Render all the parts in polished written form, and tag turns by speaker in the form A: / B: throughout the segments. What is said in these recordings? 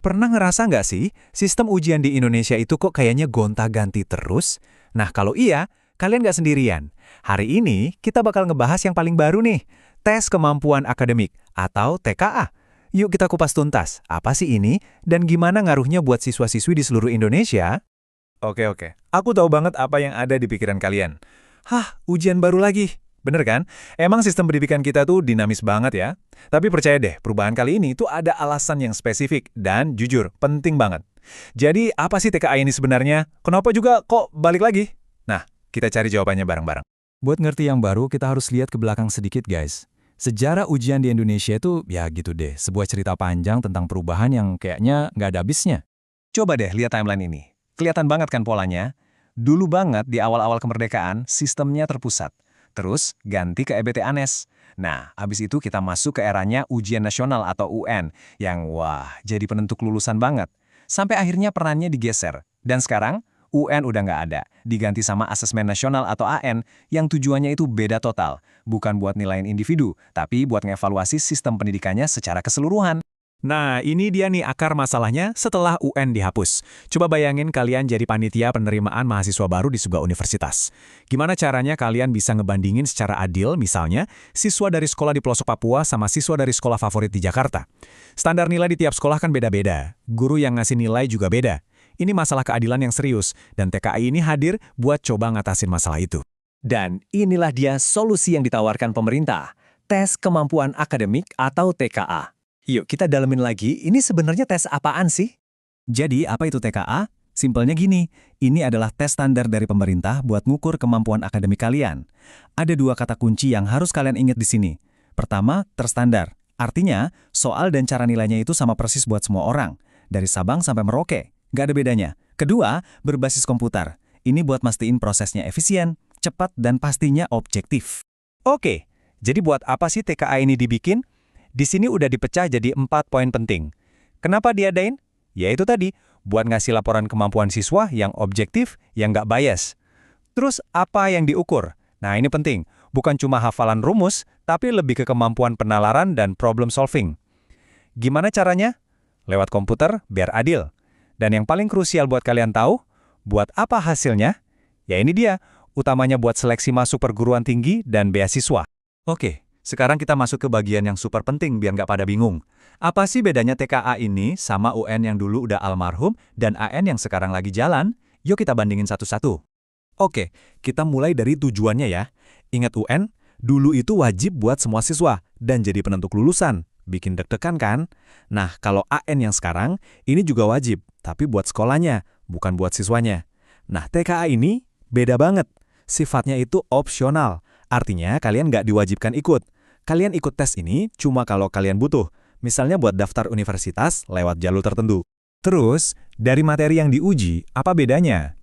A: Pernah ngerasa nggak sih, sistem ujian di Indonesia itu kok kayaknya gonta-ganti terus? Nah, kalau iya, kalian nggak sendirian. Hari ini, kita bakal ngebahas yang paling baru nih, Tes Kemampuan Akademik atau TKA. Yuk kita kupas tuntas, apa sih ini, dan gimana ngaruhnya buat siswa-siswi di seluruh Indonesia? Oke. Aku tahu banget apa yang ada di pikiran kalian. Hah, ujian baru lagi. Bener kan? Emang sistem pendidikan kita tuh dinamis banget ya. Tapi percaya deh, perubahan kali ini tuh ada alasan yang spesifik dan jujur, penting banget. Jadi, apa sih TKA ini sebenarnya? Kenapa juga kok balik lagi? Nah, kita cari jawabannya bareng-bareng. Buat ngerti yang baru, kita harus lihat ke belakang sedikit, guys. Sejarah ujian di Indonesia itu, ya gitu deh, sebuah cerita panjang tentang perubahan yang kayaknya nggak ada habisnya. Coba deh lihat timeline ini. Kelihatan banget kan polanya? Dulu banget di awal-awal kemerdekaan, sistemnya terpusat. Terus ganti ke EBT ANES. Nah, abis itu kita masuk ke eranya ujian nasional atau UN, yang wah, jadi penentu kelulusan banget. Sampai akhirnya perannya digeser. Dan sekarang, UN udah nggak ada, diganti sama asesmen nasional atau AN, yang tujuannya itu beda total. Bukan buat nilaiin individu, tapi buat ngevaluasi sistem pendidikannya secara keseluruhan. Nah, ini dia nih akar masalahnya setelah UN dihapus. Coba bayangin kalian jadi panitia penerimaan mahasiswa baru di sebuah universitas. Gimana caranya kalian bisa ngebandingin secara adil, misalnya, siswa dari sekolah di pelosok Papua sama siswa dari sekolah favorit di Jakarta? Standar nilai di tiap sekolah kan beda-beda. Guru yang ngasih nilai juga beda. Ini masalah keadilan yang serius, dan TKI ini hadir buat coba ngatasin masalah itu.
B: Dan inilah dia solusi yang ditawarkan pemerintah, Tes Kemampuan Akademik atau TKA. Yuk kita dalemin lagi, ini sebenarnya tes apaan sih?
A: Jadi, apa itu TKA? Simpelnya gini, ini adalah tes standar dari pemerintah buat ngukur kemampuan akademik kalian. Ada dua kata kunci yang harus kalian ingat di sini. Pertama, terstandar. Artinya, soal dan cara nilainya itu sama persis buat semua orang. Dari Sabang sampai Merauke, nggak ada bedanya. Kedua, berbasis komputer. Ini buat mastiin prosesnya efisien, cepat, dan pastinya objektif. Oke, jadi buat apa sih TKA ini dibikin? Di sini udah dipecah jadi 4 poin penting. Kenapa diadain? Ya itu tadi, buat ngasih laporan kemampuan siswa yang objektif, yang nggak bias. Terus apa yang diukur? Nah ini penting, bukan cuma hafalan rumus, tapi lebih ke kemampuan penalaran dan problem solving. Gimana caranya? Lewat komputer, biar adil. Dan yang paling krusial buat kalian tahu, buat apa hasilnya? Ya ini dia, utamanya buat seleksi masuk perguruan tinggi dan beasiswa. Oke. Sekarang kita masuk ke bagian yang super penting biar nggak pada bingung. Apa sih bedanya TKA ini sama UN yang dulu udah almarhum dan AN yang sekarang lagi jalan? Yuk kita bandingin satu-satu. Oke, kita mulai dari tujuannya ya. Ingat UN, dulu itu wajib buat semua siswa dan jadi penentu kelulusan. Bikin deg-degan kan? Nah, kalau AN yang sekarang, ini juga wajib, tapi buat sekolahnya, bukan buat siswanya. Nah, TKA ini beda banget. Sifatnya itu opsional. Artinya kalian nggak diwajibkan ikut. Kalian ikut tes ini cuma kalau kalian butuh. Misalnya buat daftar universitas lewat jalur tertentu. Terus, dari materi yang diuji, apa bedanya?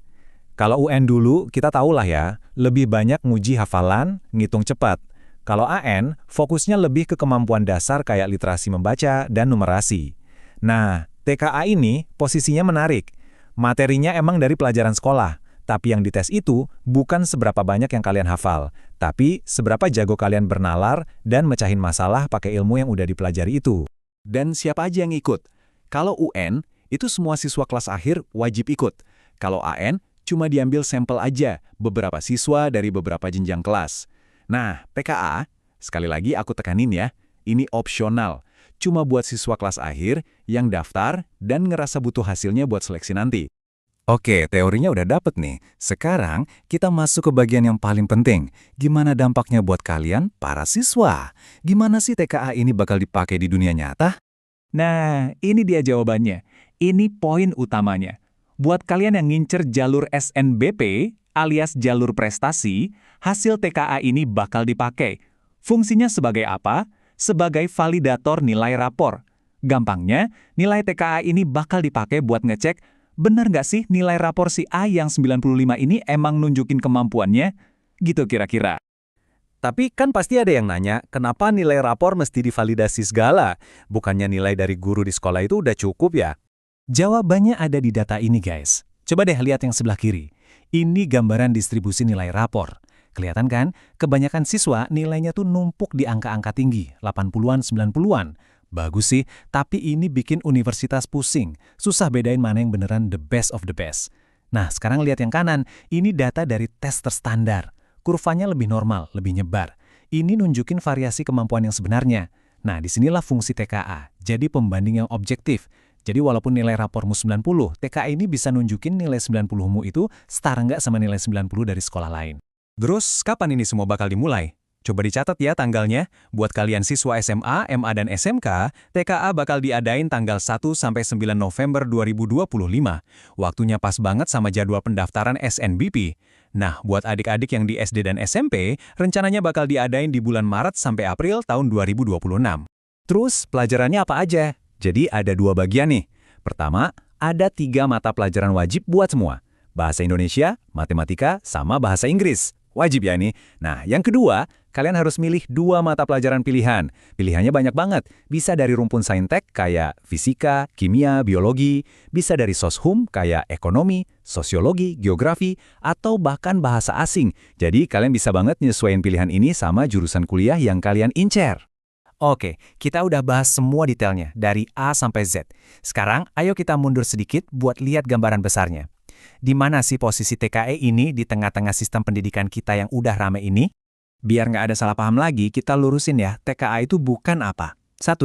A: Kalau UN dulu, kita tahulah ya, lebih banyak nguji hafalan, ngitung cepat. Kalau AN, fokusnya lebih ke kemampuan dasar kayak literasi membaca dan numerasi. Nah, TKA ini posisinya menarik. Materinya emang dari pelajaran sekolah. Tapi yang dites itu bukan seberapa banyak yang kalian hafal, tapi seberapa jago kalian bernalar dan mecahin masalah pakai ilmu yang udah dipelajari itu. Dan siapa aja yang ikut? Kalau UN, itu semua siswa kelas akhir wajib ikut. Kalau AN, cuma diambil sampel aja, beberapa siswa dari beberapa jenjang kelas. Nah, TKA, sekali lagi aku tekanin ya, ini opsional. Cuma buat siswa kelas akhir yang daftar dan ngerasa butuh hasilnya buat seleksi nanti. Oke, teorinya udah dapet nih. Sekarang kita masuk ke bagian yang paling penting. Gimana dampaknya buat kalian, para siswa? Gimana sih TKA ini bakal dipakai di dunia nyata?
B: Nah, ini dia jawabannya. Ini poin utamanya. Buat kalian yang ngincer jalur SNBP alias jalur prestasi, hasil TKA ini bakal dipakai. Fungsinya sebagai apa? Sebagai validator nilai rapor. Gampangnya, nilai TKA ini bakal dipakai buat ngecek benar nggak sih nilai rapor si A yang 95 ini emang nunjukin kemampuannya? Gitu kira-kira.
A: Tapi kan pasti ada yang nanya, kenapa nilai rapor mesti divalidasi segala? Bukannya nilai dari guru di sekolah itu udah cukup ya? Jawabannya ada di data ini guys. Coba deh lihat yang sebelah kiri. Ini gambaran distribusi nilai rapor. Kelihatan kan? Kebanyakan siswa nilainya tuh numpuk di angka-angka tinggi, 80-an, 90-an. Bagus sih, tapi ini bikin universitas pusing. Susah bedain mana yang beneran the best of the best. Nah, sekarang lihat yang kanan. Ini data dari tes terstandar. Kurvanya lebih normal, lebih nyebar. Ini nunjukin variasi kemampuan yang sebenarnya. Nah, disinilah fungsi TKA. Jadi pembanding yang objektif. Jadi walaupun nilai rapormu 90, TKA ini bisa nunjukin nilai 90-mu itu setara nggak sama nilai 90 dari sekolah lain. Terus, kapan ini semua bakal dimulai? Coba dicatat ya tanggalnya. Buat kalian siswa SMA, MA, dan SMK, TKA bakal diadain tanggal 1-9 November 2025. Waktunya pas banget sama jadwal pendaftaran SNBP. Nah, buat adik-adik yang di SD dan SMP, rencananya bakal diadain di bulan Maret sampai April tahun 2026. Terus, pelajarannya apa aja? Jadi ada 2 bagian nih. Pertama, ada 3 mata pelajaran wajib buat semua. Bahasa Indonesia, matematika, sama bahasa Inggris. Wajib ya ini. Nah, yang kedua, kalian harus milih 2 mata pelajaran pilihan. Pilihannya banyak banget. Bisa dari rumpun saintek kayak fisika, kimia, biologi. Bisa dari soshum kayak ekonomi, sosiologi, geografi, atau bahkan bahasa asing. Jadi kalian bisa banget nyesuaiin pilihan ini sama jurusan kuliah yang kalian incer. Oke, kita udah bahas semua detailnya, dari A sampai Z. Sekarang, ayo kita mundur sedikit buat lihat gambaran besarnya. Di mana sih posisi TKE ini di tengah-tengah sistem pendidikan kita yang udah rame ini? Biar nggak ada salah paham lagi, kita lurusin ya, TKA itu bukan apa. 1.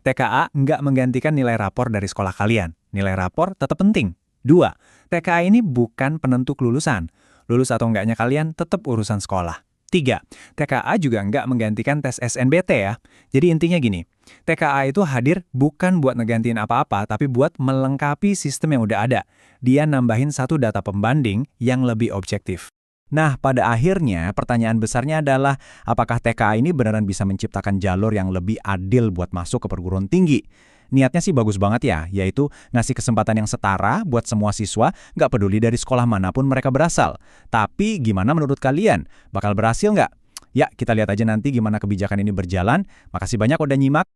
A: TKA nggak menggantikan nilai rapor dari sekolah kalian. Nilai rapor tetap penting. 2. TKA ini bukan penentu kelulusan. Lulus atau enggaknya kalian tetap urusan sekolah. 3. TKA juga nggak menggantikan tes SNBT ya. Jadi intinya gini, TKA itu hadir bukan buat ngegantiin apa-apa, tapi buat melengkapi sistem yang udah ada. Dia nambahin satu data pembanding yang lebih objektif. Nah, pada akhirnya pertanyaan besarnya adalah, apakah TKA ini beneran bisa menciptakan jalur yang lebih adil buat masuk ke perguruan tinggi? Niatnya sih bagus banget ya, yaitu ngasih kesempatan yang setara buat semua siswa, nggak peduli dari sekolah manapun mereka berasal. Tapi gimana menurut kalian? Bakal berhasil nggak? Ya, kita lihat aja nanti gimana kebijakan ini berjalan. Makasih banyak udah nyimak.